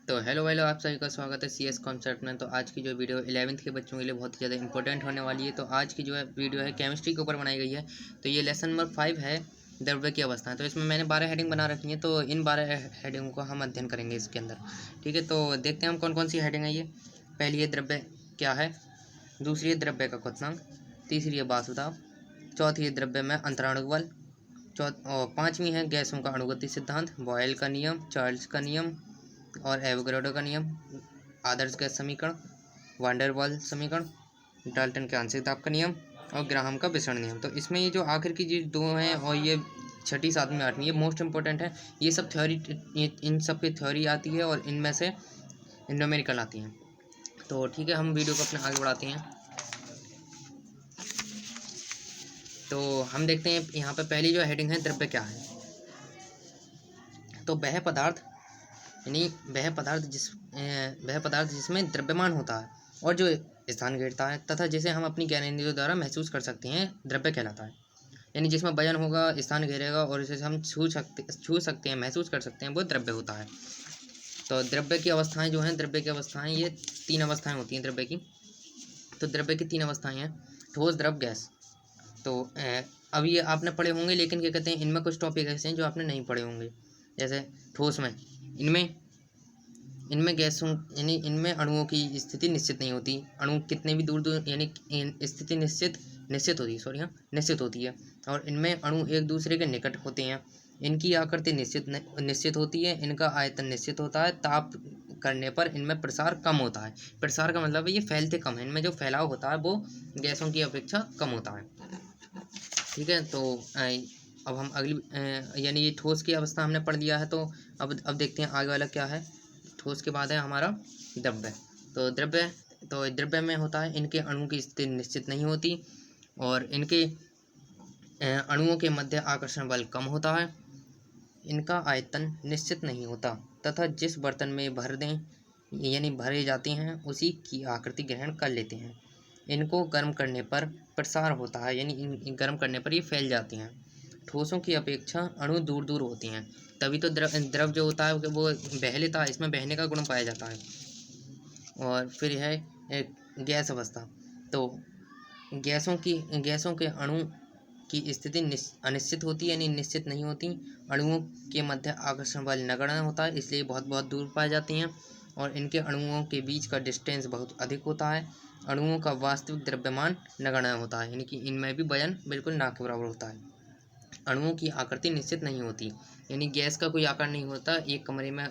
तो हेलो आप सभी का स्वागत है सीएस कॉन्सेप्ट में। तो आज की जो वीडियो 11th के बच्चों के लिए बहुत ही ज़्यादा इंपॉर्टेंट होने वाली है। तो आज की जो है वीडियो है केमिस्ट्री के ऊपर बनाई गई है। तो ये लेसन नंबर 5 है, द्रव्य की अवस्था। तो इसमें मैंने 12 हेडिंग बना रखी है, तो इन 12 हेडिंग को हम अध्ययन करेंगे इसके अंदर। ठीक है, तो देखते हैं हम कौन कौन सी हेडिंग है ये। पहली है द्रव्य क्या है, दूसरी है द्रव्य का क्वथनांक, तीसरी है वाष्पदाब, चौथी है द्रव्य में अंतराणु बल, और पाँचवीं है गैसों का अणुगति सिद्धांत, बॉयल का नियम, चार्ल्स का नियम और एवोगैड्रो का नियम, आदर्श गैस समीकरण, वान डेर वाल्स समीकरण, डाल्टन के आंशिक दाब का नियम और ग्राहम का विसरण नियम। तो इसमें ये जो आखिर की जो दो हैं और ये छठी सातवीं आठवीं, ये मोस्ट इंपॉर्टेंट है। ये सब थ्योरी, इन सब की थ्योरी आती है और इनमें से न्यूमेरिकल आती हैं। तो ठीक है, हम वीडियो को अपने आगे बढ़ाते हैं। तो हम देखते हैं यहाँ पे पहली जो हेडिंग है द्रव्य क्या है। तो वह पदार्थ यानी वह पदार्थ जिसमें द्रव्यमान होता है और जो स्थान घेरता है तथा जिसे हम अपनी ज्ञानेंद्रियों द्वारा महसूस कर सकते हैं, द्रव्य कहलाता है। यानी जिसमें वजन होगा, स्थान घेरेगा और इसे हम छू सकते हैं, महसूस कर सकते हैं, वो द्रव्य होता है। तो द्रव्य की अवस्थाएं जो हैं, द्रव्य की अवस्थाएं ये 3 अवस्थाएं होती हैं द्रव्य की। तो द्रव्य की 3 अवस्थाएं हैं, ठोस, द्रव, गैस। तो अब ये आपने पढ़े होंगे, लेकिन क्या कहते हैं, इनमें कुछ टॉपिक ऐसे हैं जो आपने नहीं पढ़े होंगे। जैसे ठोस में इनमें गैसों यानी इनमें अणुओं की स्थिति निश्चित नहीं होती। अणु कितने भी दूर दूर यानी स्थिति निश्चित होती है, सॉरी हाँ, निश्चित होती है। और इनमें अणु एक दूसरे के निकट होते हैं। इनकी आकृति निश्चित होती है। इनका आयतन निश्चित होता है। ताप करने पर इनमें प्रसार कम होता है। प्रसार का मतलब है ये फैलते कम है। इनमें जो फैलाव होता है वो गैसों की अपेक्षा कम होता है। ठीक है, तो अब हम अगली यानी ये ठोस की अवस्था हमने पढ़ लिया है। तो अब देखते हैं आगे वाला क्या है। ठोस के बाद है हमारा द्रव्य। तो द्रव्य में होता है, इनके अणु की स्थिति निश्चित नहीं होती और इनके अणुओं के मध्य आकर्षण बल कम होता है। इनका आयतन निश्चित नहीं होता तथा जिस बर्तन में भर दें यानी भरे जाते हैं उसी की आकृति ग्रहण कर लेते हैं। इनको गर्म करने पर प्रसार होता है, यानी गर्म करने पर ये फैल जाती हैं। ठोसों की अपेक्षा अणु दूर दूर होती हैं, तभी तो द्रव जो होता है वो बह लेता है, इसमें बहने का गुण पाया जाता है। और फिर है गैस अवस्था। तो गैसों के अणु की स्थिति अनिश्चित होती है, यानी निश्चित नहीं होती। अणुओं के मध्य आकर्षण बल नगण्य होता है, इसलिए बहुत बहुत दूर पाई जाती हैं और इनके अणुओं के बीच का डिस्टेंस बहुत अधिक होता है। अणुओं का वास्तविक द्रव्यमान नगण्य होता है, यानी कि इनमें भी वजन बिल्कुल ना के बराबर होता है। अणुओं की आकृति निश्चित नहीं होती, यानी गैस का कोई आकार नहीं होता। एक कमरे में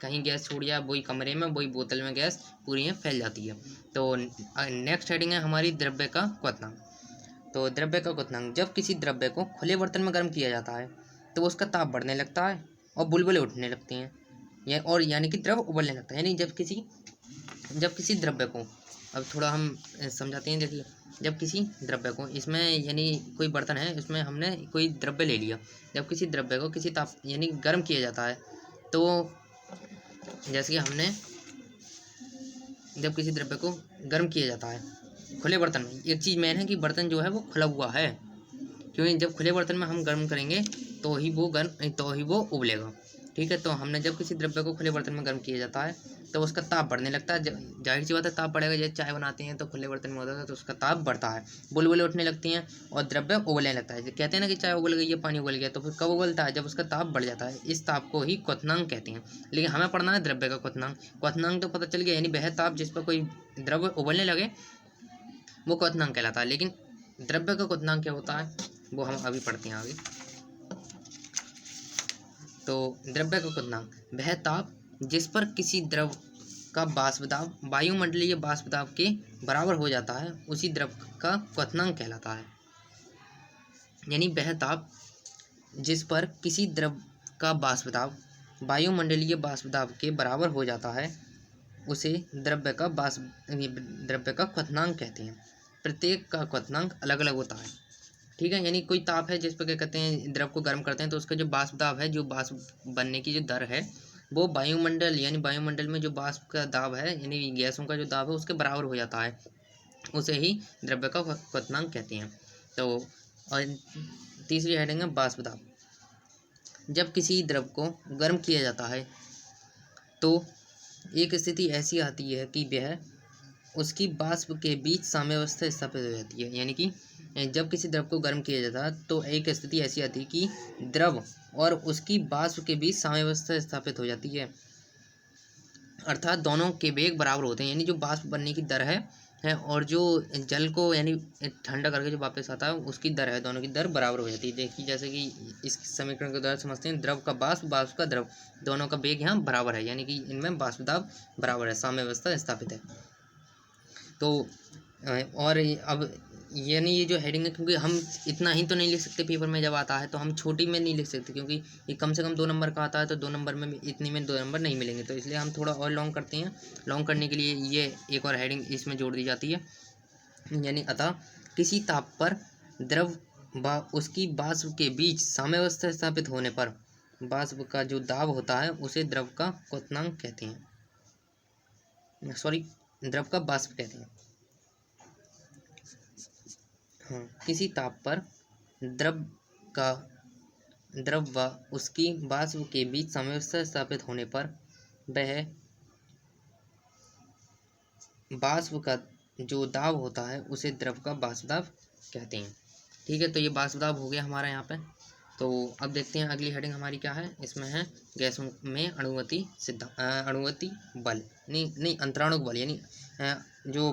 कहीं गैस छोड़ दिया, वही कमरे में वही बोतल में गैस पूरी में फैल जाती है। तो नेक्स्ट हेडिंग है हमारी द्रव्य का क्वथनांक। तो द्रव्य का क्वथनांक, जब किसी द्रव्य को खुले बर्तन में गर्म किया जाता है तो उसका ताप बढ़ने लगता है और बुलबुले उठने लगते हैं, यानी कि द्रव उबलने लगता है। यानी जब किसी द्रव्य को, अब थोड़ा हम समझाते हैं। देखिए, जब किसी द्रव्य को, इसमें यानी कोई बर्तन है, इसमें हमने कोई द्रव्य ले लिया। जब किसी द्रव्य को किसी ताप यानी गर्म किया जाता है, तो जैसे कि हमने जब किसी द्रव्य को गर्म किया जाता है खुले बर्तन में, एक चीज़ मेन है कि बर्तन जो है वो खुला हुआ है, क्योंकि जब खुले बर्तन में हम गर्म करेंगे तो ही वो उबलेगा। ठीक है, तो हमने जब किसी द्रव्य को खुले बर्तन में गर्म किया जाता है तो उसका ताप बढ़ने लगता है। जाहिर सी बात है, ताप बढ़ेगा। जैसे चाय बनाते हैं तो खुले बर्तन में होता है तो उसका ताप बढ़ता है, बुलबुले उठने लगती हैं और द्रव्य उबलने लगता है। कहते हैं ना कि चाय उबल गई है, पानी उबल गया, तो फिर कब उबलता है? जब उसका ताप बढ़ जाता है। इस ताप को ही क्वथनांक कहते हैं। लेकिन हमें पढ़ना है द्रव्य का क्वथनांक। क्वथनांक तो पता चल गया, यानी वह ताप जिस पर कोई द्रव्य उबलने लगे वो क्वथनांक कहलाता है। लेकिन द्रव्य का क्वथनांक क्या होता है वो हम अभी पढ़ते हैं आगे। तो द्रव्य का क्वथनांक, वह ताप जिस पर किसी द्रव का वाष्प दाब वायुमंडलीय वाष्प दाब के बराबर हो जाता है, उसी द्रव का क्वथनांक कहलाता है। यानी वह ताप जिस पर किसी द्रव का वाष्प दाब वायुमंडलीय वाष्प दाब के बराबर हो जाता है, उसे द्रव्य का क्वथनांक कहते हैं। प्रत्येक का क्वथनांक अलग अलग होता है। ठीक है, यानी कोई ताप है जिस पर क्या कहते हैं, द्रव को गर्म करते हैं तो उसका जो वाष्प दाब है, जो वाष्प बनने की जो दर है, वो वायुमंडल में जो वाष्प का दाब है, यानी गैसों का जो दाब है, उसके बराबर हो जाता है। उसे ही द्रव्य का क्वथनांक कहते हैं। तो और तीसरी हेडिंग है वाष्प दाब। जब किसी द्रव को गर्म किया जाता है तो एक स्थिति ऐसी आती है कि वह उसकी वाष्प के बीच साम्यावस्था स्थापित हो जाती है। यानी कि जब किसी द्रव को गर्म किया जाता है तो एक स्थिति ऐसी आती है कि द्रव और उसकी वाष्प के बीच साम्यावस्था स्थापित हो जाती है, अर्थात दोनों के वेग बराबर होते हैं। यानी जो वाष्प बनने की दर है और जो जल को यानी ठंडा करके जो वापस आता है उसकी दर है, दोनों की दर बराबर हो जाती है। देखिए जैसे कि इस समीकरण के द्वारा समझते हैं, द्रव का वाष्प, वाष्प का द्रव, दोनों का वेग यहाँ बराबर है, यानी कि इनमें वाष्प दाब बराबर है, साम्यावस्था स्थापित है। तो और अब यानी ये जो हेडिंग है, क्योंकि हम इतना ही तो नहीं लिख सकते पेपर में जब आता है, तो हम छोटी में नहीं लिख सकते, क्योंकि ये कम से कम 2 नंबर का आता है, तो 2 नंबर में इतनी में 2 नंबर नहीं मिलेंगे, तो इसलिए हम थोड़ा और लॉन्ग करते हैं। लॉन्ग करने के लिए ये एक और हेडिंग इसमें जोड़ दी जाती है, यानी अतः किसी ताप पर द्रव व उसकी वाष्प के बीच साम्यावस्था स्थापित होने पर वाष्प का जो दाब होता है उसे द्रव का क्वथनांक कहते हैं, सॉरी द्रव का वाष्प कहते हैं। हाँ, किसी ताप पर द्रव व उसकी वाष्प के बीच साम्यावस्था स्थापित होने पर वह वाष्प का जो दाब होता है उसे द्रव का वाष्प दाब कहते हैं। ठीक है, तो ये वाष्प दाब हो गया हमारा यहाँ पे। तो अब देखते हैं अगली हेडिंग हमारी क्या है। इसमें है गैसों में अणुवती बल, नहीं अंतराणुक बल, यानी जो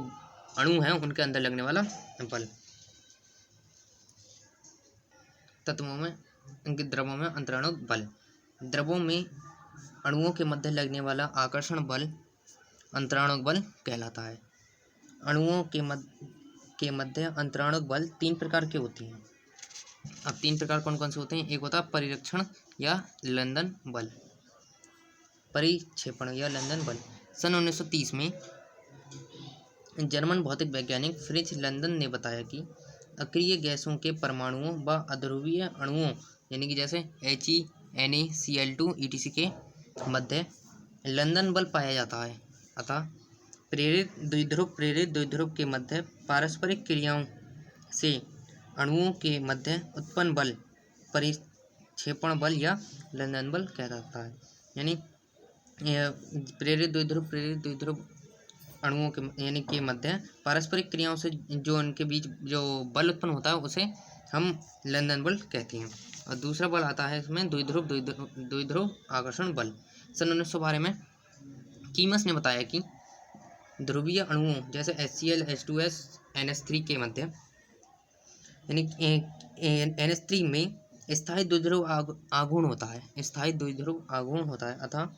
अणु हैं उनके अंदर लगने वाला बल। तत्वों में, इनके द्रवों में अंतराणुक बल, द्रवों में अणुओं के मध्य लगने वाला आकर्षण बल अंतराणुक बल कहलाता है। अणुओं के मध्य अंतराणुक बल 3 प्रकार के होते हैं। अब 3 प्रकार कौन कौन से होते हैं? एक होता है परिरक्षण या लंदन बल, परिक्षेपण या लंदन बल। सन 1930 में जर्मन भौतिक वैज्ञानिक फ्रिज लंदन ने बताया कि अक्रिय गैसों के परमाणुओं व अध्रुवीय अणुओं, यानी कि जैसे HeNaCl2 etc के मध्य लंदन बल पाया जाता है। अतः प्रेरित द्विध्रुव के मध्य पारस्परिक क्रियाओं से अणुओं के मध्य उत्पन्न बल परिक्षेपण बल या लंदन बल कहलाता है। यानी प्रेरित द्विध्रुव अणुओं के यानी के मध्य पारस्परिक क्रियाओं से जो उनके बीच जो बल उत्पन्न होता है उसे हम लंदन बल कहते हैं। और दूसरा बल आता है इसमें द्विध्रुव आकर्षण बल। सन 1912 में कीमस ने बताया कि ध्रुवीय अणुओं जैसे HCl, H2S, NH3 के मध्य यानी NH3 में स्थायी द्विध्रुव आघूर्ण होता है। अतः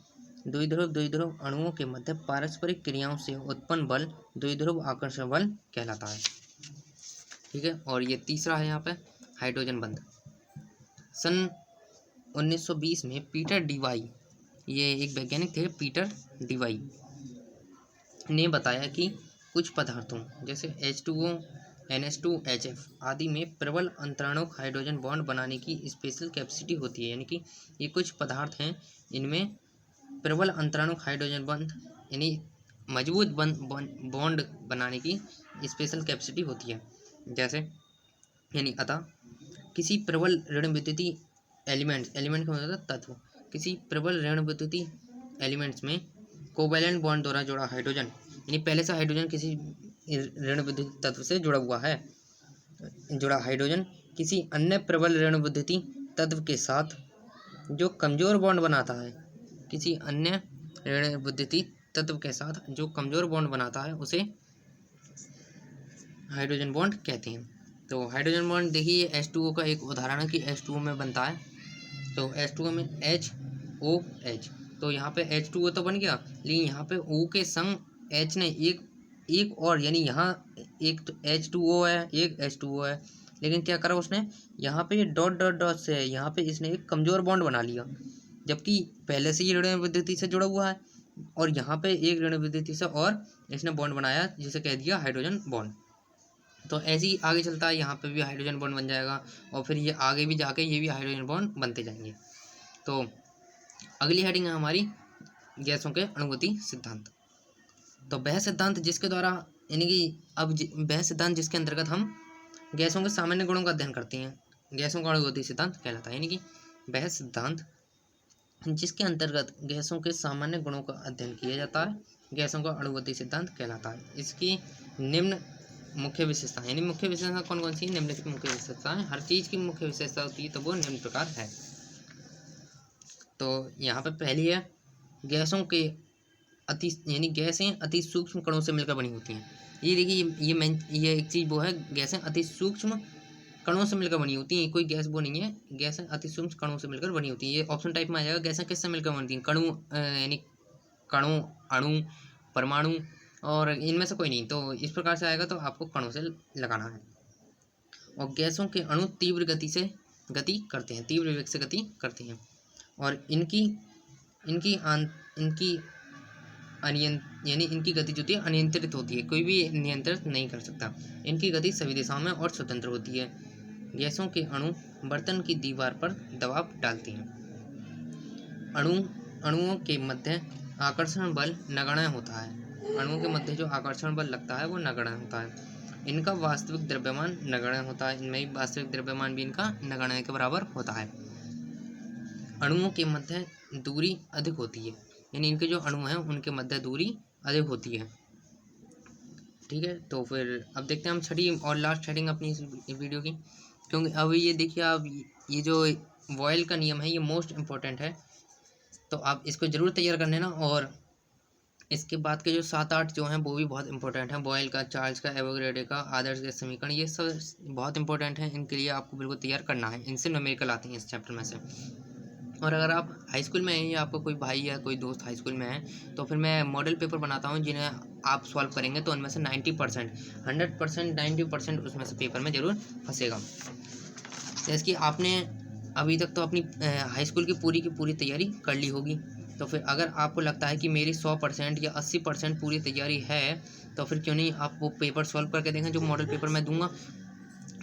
द्विध्रुव अणुओं के मध्य पारस्परिक क्रियाओं से उत्पन्न बल द्विध्रुव आकर्षण बल कहलाता है। ठीक है, और ये तीसरा है यहाँ पे हाइड्रोजन बंध। सन 1920 में पीटर डीवाई, ये एक वैज्ञानिक थे, पीटर डीवाई ने बताया कि कुछ पदार्थों जैसे H2O, NH2, HF आदि में प्रबल अंतराणुक हाइड्रोजन बॉन्ड बनाने की स्पेशल कैपेसिटी होती है। यानी कि ये कुछ पदार्थ हैं, इनमें प्रबल अंतराणुक हाइड्रोजन बॉन्ड यानी मजबूत बॉन्ड बनाने की स्पेशल कैपेसिटी होती है। जैसे यानी अतः किसी प्रबल ऋण विद्युतीय एलिमेंट का मतलब तत्व, किसी प्रबल ऋण विद्युतीय एलिमेंट्स में कोवैलेंट बॉन्ड द्वारा जुड़ा हाइड्रोजन, यानी पहले से हाइड्रोजन किसी ऋण विद्युतीय तत्व से जुड़ा हाइड्रोजन किसी अन्य प्रबल ऋण विद्युतीय तत्व के साथ जो कमजोर बॉन्ड बनाता है, किसी अन्य ऋण विद्युतीय तत्व के साथ जो कमजोर बॉन्ड बनाता है उसे हाइड्रोजन बॉन्ड कहते हैं। तो हाइड्रोजन बॉन्ड देखिए H2O का एक उदाहरण है कि H2O में बनता है। तो H2O में HOH, तो यहाँ पे H2O तो बन गया, लेकिन यहाँ पे O के संग H ने एक और, यानी यहाँ एक तो H2O है, एक H2O है, लेकिन क्या करा उसने, यहाँ पे डॉट से है, यहाँ पे इसने एक कमजोर बॉन्ड बना लिया, जबकि पहले से ये ऋण विद्युतीय से जुड़ा हुआ है, और यहाँ पे एक ऋण विद्युतीय से और इसने बॉन्ड बनाया जिसे कह दिया हाइड्रोजन बॉन्ड। तो ऐसे ही आगे चलता है, यहाँ पे भी हाइड्रोजन बॉन्ड बन जाएगा और फिर ये आगे भी जाके ये भी हाइड्रोजन बॉन्ड बनते जाएंगे। तो अगली हेडिंग है हमारी गैसों के अणुगति सिद्धांत। तो वह सिद्धांत जिसके द्वारा यानी कि वह सिद्धांत जिसके अंतर्गत हम गैसों के सामान्य गुणों का अध्ययन करते हैं, गैसों का अणुगति सिद्धांत कहलाता है। यानी कि वह सिद्धांत जिसके अंतर्गत गैसों के सामान्य गुणों का अध्ययन किया जाता है। गैसों का अणुगति सिद्धांत कहलाता है। इसकी निम्न मुख्य विशेषताएं, यानी मुख्य विशेषता कौन कौन सी, निम्नलिखित मुख्य विशेषताएं। हर चीज की मुख्य विशेषता होती है तो वो निम्न प्रकार है। तो यहाँ पे पहली है, गैसों के अति, यानी गैसें अति सूक्ष्म कणों से मिलकर बनी होती हैं। ये देखिए, ये एक चीज़ वो है, गैसें अति सूक्ष्म कणों से मिलकर बनी होती हैं। कोई गैस वो नहीं है, गैसें अति सूक्ष्म कणों से मिलकर बनी होती हैं। ये ऑप्शन टाइप में आ जाएगा, गैसें किससे मिलकर बनती हैं, कणु, यानी कणों, अणु, परमाणु, और इनमें से कोई नहीं। तो इस प्रकार से आएगा, तो आपको कणों से लगाना है। और गैसों के अणु तीव्र गति से गति करते हैं, तीव्र वेग से गति करते हैं, और इनकी यानी इनकी गति जो होती है अनियंत्रित होती है, कोई भी नियंत्रित नहीं कर सकता। इनकी गति सभी दिशाओं में और स्वतंत्र होती है। गैसों के अणु बर्तन की दीवार पर दबाव डालते हैं। अणुओं के मध्य आकर्षण बल नगण्य होता है। अणुओं के मध्य जो आकर्षण बल लगता है वो नगण्य होता है। इनका वास्तविक द्रव्यमान नगण्य होता है। इनमें भी वास्तविक द्रव्यमान भी इनका नगण्य के बराबर होता है। अणुओं के मध्य दूरी अधिक होती है, यानी इनके जो अणु हैं उनके मध्य दूरी अधिक होती है। ठीक है, तो फिर अब देखते हैं हम छठी और लास्ट हेडिंग अपनी इस वीडियो की, क्योंकि अब ये देखिए, अब ये जो बॉयल का नियम है ये मोस्ट इम्पोर्टेंट है, तो आप इसको ज़रूर तैयार कर लेना। और इसके बाद के जो 7-8 जो हैं वो भी बहुत इंपॉर्टेंट हैं। बॉयल का, चार्ल्स का, एवोगैड्रो का, आदर्श गैस समीकरण, ये सब बहुत इंपॉर्टेंट हैं। इनके लिए आपको बिल्कुल तैयार करना है। इनसे न्यूमेरिकल आते हैं इस चैप्टर में से। और अगर आप हाई स्कूल में हैं या आपका कोई भाई या कोई दोस्त हाई स्कूल में है, तो फिर मैं मॉडल पेपर बनाता हूँ जिन्हें आप सॉल्व करेंगे तो उनमें से 90%, 100%, 90% उसमें से पेपर में ज़रूर फंसेगा। जैसे कि आपने अभी तक तो अपनी हाई स्कूल की पूरी तैयारी कर ली होगी, तो फिर अगर आपको लगता है कि मेरी 100% या 80% पूरी तैयारी है, तो फिर क्यों नहीं आप वो पेपर सॉल्व करके देखें जो मॉडल पेपर मैं दूंगा।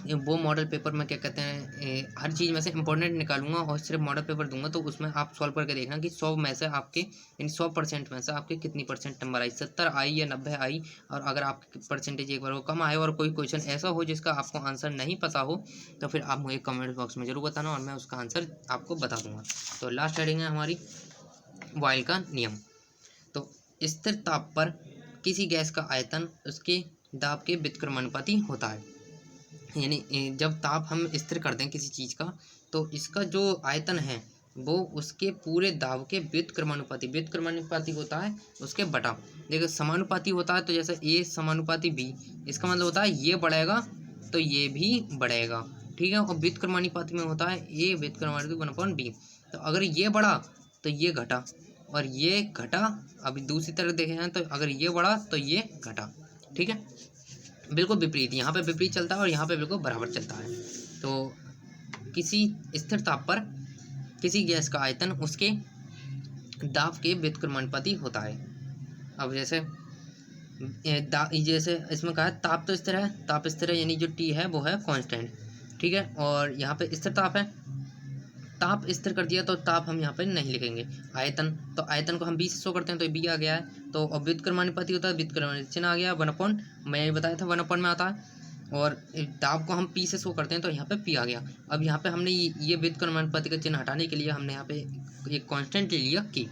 वो मॉडल पेपर में क्या कहते हैं, हर चीज़ में से इंपॉर्टेंट निकालूंगा और सिर्फ मॉडल पेपर दूंगा, तो उसमें आप सॉल्व करके देखना कि 100 में से आपके, यानी 100% में से आपके कितनी परसेंट नंबर आई, 70 आई या 90 आई। और अगर आपकी परसेंटेज एक बार वो कम आए और कोई क्वेश्चन ऐसा हो जिसका आपको आंसर नहीं पता हो, तो फिर आप मुझे कमेंट बॉक्स में ज़रूर बताना और मैं उसका आंसर आपको बता दूंगा। तो लास्ट हेडिंग है हमारी बॉयल का नियम। तो स्थिर ताप पर किसी गैस का आयतन उसके दाब के व्युत्क्रमानुपाती होता है। यानी जब ताप हम स्थिर कर दें किसी चीज़ का, तो इसका जो आयतन है वो उसके पूरे दाब के व्युत्क्रमानुपाती होता है उसके बटा। देखो समानुपाती होता है, तो जैसे ए समानुपाती बी, इसका मतलब होता है ये बढ़ेगा तो ये भी बढ़ेगा। ठीक है, और व्युत्क्रमानुपाती में होता है ए व्युत्क्रमानुपाती 1/b। तो अगर ये बढ़ा तो ये घटा, और ये घटा, अभी दूसरी तरफ देखे हैं तो अगर ये बढ़ा तो ये घटा। ठीक है, बिल्कुल विपरीत, यहाँ पे विपरीत चलता है और यहाँ पे बिल्कुल बराबर चलता है। तो किसी स्थिर ताप पर किसी गैस का आयतन उसके दाब के व्युत्क्रमानुपाती होता है। अब जैसे जैसे इसमें कहा है ताप तो स्थिर है, ताप स्थिर है, यानी जो टी है वो है कांस्टेंट। ठीक है, और यहाँ पे स्थिर ताप है, ताप स्थिर कर दिया तो ताप हम यहाँ पे नहीं लिखेंगे। आयतन, तो आयतन को हम बी से शो करते हैं तो बी आ गया है। तो अब व्युत्क्रमानुपाती होता है, व्युत्क्रमानुपाती चिन्ह आ गया 1/, मैं ये बताया था 1/, में आता है। और दाब को हम पी से शो करते हैं तो यहाँ पे पी आ गया। अब यहाँ पे हमने ये व्युत्क्रमानुपाती का चिन्ह हटाने के लिए हमने यहाँ पे एक कांस्टेंट ले लिया की,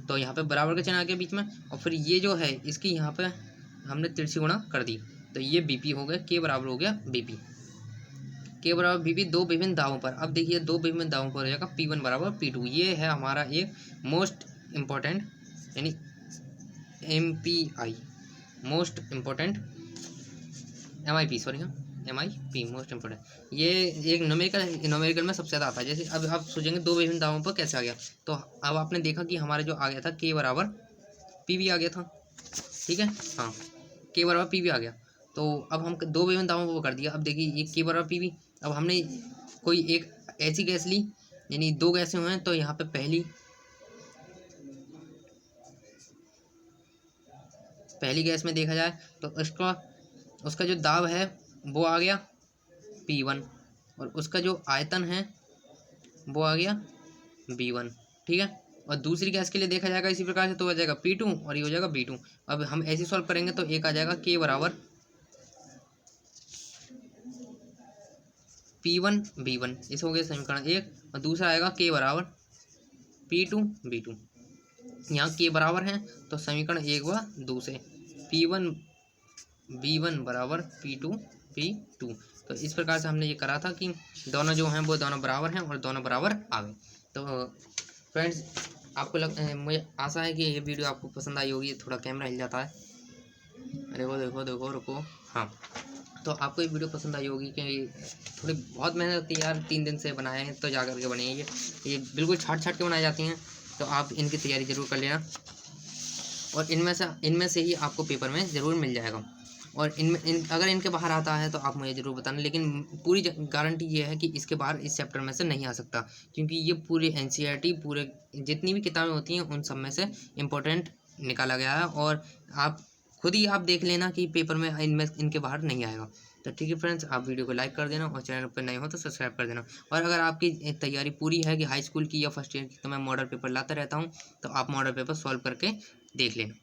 तो यहाँ पे बराबर का चिन्ह आ गया बीच में। और फिर ये जो है इसकी यहाँ पे हमने तिरछी गुणा कर दी, तो ये बीपी हो गया, के बराबर हो गया बीपी। के बराबर बीपी दो विभिन्न दावों पर। अब देखिए दो विभिन्न दावों पर हो जाएगा P1 बराबर P2। ये है हमारा एक मोस्ट इम्पोर्टेंट, यानी MPI, most important, MIP, sorry, हाँ MIP मोस्ट इम्पोर्टेंट। ये एक न्यूमेरिकल में सबसे ज़्यादा आता है। जैसे अब आप सोचेंगे दो विभिन्न दावों पर कैसे आ गया, तो अब आपने देखा कि हमारा जो आ गया था के बराबर PV आ गया था। ठीक है, हाँ, के बराबर PV आ गया। तो अब हम दो विभिन्न दावों को कर दिया। अब देखिए ये के बराबर PV, अब हमने कोई एक ऐसी गैस ली, यानी दो गैसें हुए हैं, तो यहाँ पे पहली गैस में देखा जाए तो उसका जो दाब है वो आ गया P1, और उसका जो आयतन है वो आ गया B1। ठीक है, और दूसरी गैस के लिए देखा जाएगा इसी प्रकार से, तो हो जाएगा P2 और ये हो जाएगा B2। अब हम ऐसे सॉल्व करेंगे तो एक आ जाएगा के बराबर P1 B1, इस हो गया समीकरण एक। और दूसरा आएगा के बराबर P2 B2। यहाँ के बराबर हैं तो समीकरण 1 व 2 से P1 B1 बराबर P2 P2। तो इस प्रकार से हमने ये करा था कि दोनों जो हैं वो दोनों बराबर हैं और दोनों बराबर आवे। तो फ्रेंड्स मुझे आशा है कि ये वीडियो आपको पसंद आई होगी। थोड़ा कैमरा हिल जाता है, अरे वो देखो देखो रुको। हाँ, तो आपको ये वीडियो पसंद आई होगी कि थोड़ी बहुत मेहनत की यार, 3 दिन से बनाए हैं तो जा करके बने हैं ये बिल्कुल छाट के बनाई जाती हैं। तो आप इनकी तैयारी ज़रूर कर लेना और इनमें से ही आपको पेपर में ज़रूर मिल जाएगा। और अगर इनके बाहर आता है तो आप मुझे ज़रूर बताना, लेकिन पूरी गारंटी ये है कि इसके बाहर इस चैप्टर में से नहीं आ सकता, क्योंकि ये पूरे NCERT पूरे जितनी भी किताबें होती हैं उन सब में से इम्पोर्टेंट निकाला गया है। और आप खुद ही आप देख लेना कि पेपर में इनके बाहर नहीं आएगा। तो ठीक है फ्रेंड्स, आप वीडियो को लाइक कर देना और चैनल पर नए हो तो सब्सक्राइब कर देना। और अगर आपकी तैयारी पूरी है कि हाई स्कूल की या फर्स्ट ईयर की, तो मैं मॉडल पेपर लाता रहता हूँ, तो आप मॉडल पेपर सॉल्व करके देख लेना।